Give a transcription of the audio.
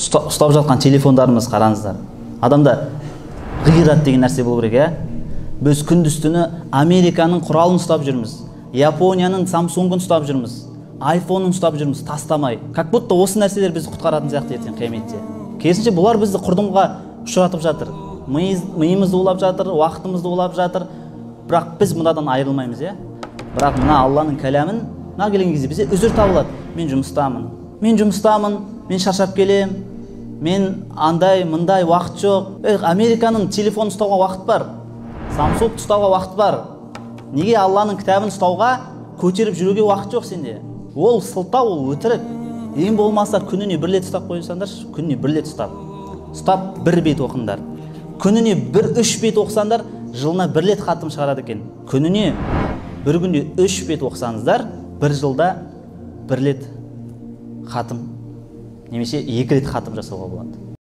ұстап жатқан телефондарымыз қараңыздар. Адамда ғират деген нәрсе болу керек, Біз күндіз-түні Американың құралын ұстап жүрміз, Японияның Samsung-ын ұстап жүрміз, iPhone-ын ұстап жүрміз, тастамай. Как будто осы нәрселер бізді құтқаратын сияқты ертең қияметте. Керісінше бұлар бізді құрдымға ұшыратып жатыр. Миымызды улап жатыр, уақытымызды улап жатыр. Бірақ біз мұнадан айырылмаймыз, Бірақ мына Алланың кәләмін, мына келген кезде бізде үзір табылады. Мен жұмыстамын, мен шаршап келем, мен андай, мындай уақыт жоқ. Американың телефонын ұстауға уақыт бар. Samsung ұстауға уақыт бар. Неге Алланың кітабын ұстауға, көтеріп жүруге уақыт жоқ сенде? Ол сылтау, ол өтірік. Ең болмаса күніне бір рет ұстап қойсаңдаршы, күніне бір рет ұстап бір бет оқыңдар. Күніне 1-3 бет оқысаңдар, жылына бір рет хатым шығарады екен. Күніне бір күнде 3 бет оқысаңыздар, бір жылда бір рет хатым, немесе 2 рет хатым жасауға болады.